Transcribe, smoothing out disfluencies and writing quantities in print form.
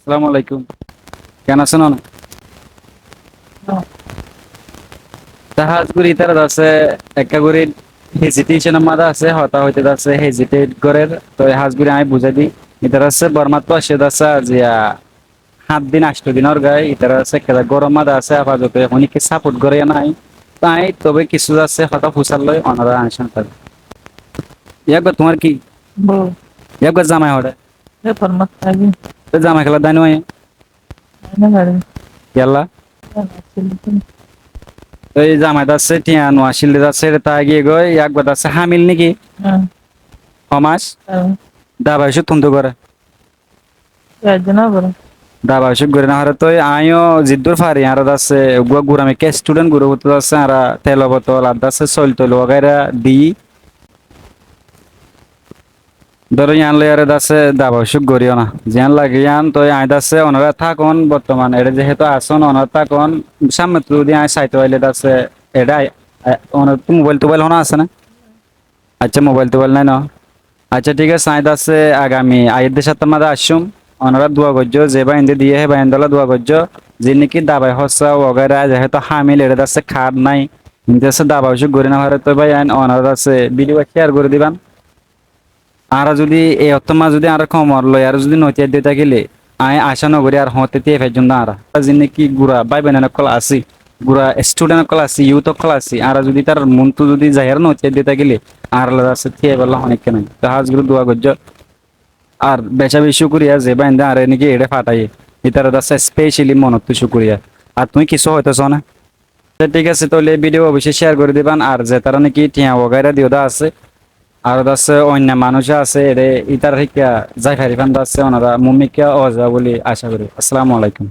আসসালামু আলাইকুম। কেন আছেন অনেক? জাহাজ গুড়ি তার আছে একটা গুড়ি হেজিটেশনের মাঝে আছে হতা হইতে আছে হেজিটেট করের তো এই হাঁস গুড়ি আমি বুঝাই দিই। ইতার আছে বর্মাত পাশে আছে জিয়া 7 দিন 8 দিনের গায়ে ইতার আছে কেদা গরম মাঝে আছে আপাতত এখন কি সাপোর্ট করে নাই তাই তবে কিছু আছে হতা ফুসাল লয় অনারা আনসান থাকে। একবার তোমার কি বউ একবার জামাই হড়ে ফরমাত থাকি জামাই খেলা দায় নয় না গাড়ি গেলা এই জামাই আছে টিয়া নোয়া শিল্ডে আছে তা গিয়ে গই একবার আছে হামিল নাকি সমাজ দাবা এসে তুমতো করে দাবা এসে ঘুরে না হারে তো আমিও জিদ্দুর ফারি আর আছে গুড়ামে কে স্টুডেন্ট গুলো হতে আছে আর তেল বোতল আর আছে সইল তৈল वगैरह দি ধরো ইয়ান লেয়ার আছে দাবা এসে ঘুরিও না জিয়ান লাগে ইয়ান তো আই আছে ওনারা থাকুন বর্তমান এটা যেহেতু আসন ওনারা থাকুন সামনে তো দিয়ে আই সাইতে হইলে আছে এটা ওনার তো মোবাইল টোবাইল হনা আছে না আচ্ছা মোবাইল টোবাইল নাই না আচ্ছা ঠিক আছে সাইদ আছে আগামী আয়ের সাথে মাঝে আসুম ওনারা দোয়া করছো যে বাইন্দে দিয়ে হে বাইন্দলা দোয়া করছো যে নাকি দাবাই হসা ওগারা যেহেতু হামিল এটা আছে খাদ নাই কিন্তু আছে দাবা ওষুধ গড়ি না হারে তো ভাই ওনারা আছে ভিডিও শেয়ার করে দিবান আর যদি এই অত্তমা যদি আর কমর লয় আর যদি নতিয়া দিয়ে থাকিলে আই আশা নগরী আর হতে দিয়ে ফেজন না আর যে নাকি গুড়া বাই বেনান কল আসি গুড়া স্টুডেন্ট কল আসি ইউথ কল আসি আর যদি তার মনটু যদি যাহের নতিয়া দিয়ে থাকিলে আর আছে থিয়ে বললা অনেক কেন তো হাজগুলো দোয়া করছো আর বেচা বেশি শুকুরিয়া যে বাইন্দা আরে নাকি এটা ফাটাই এটার আছে স্পেশালি মনত শুকুরিয়া আর তুমি কিছু হইতেছ না তো ঠিক আছে তাহলে ভিডিও অবশ্যই শেয়ার করে দিবান আর যে তারা নাকি টিয়া ওগাইরা দিওদা আছে আর আছে অন্য মানুষ আছে এরে ইতার শিক্ষা যাই ফারিফান আছে ওনারা মুমিকা অজা বলে আশা করি। আসসালামু আলাইকুম।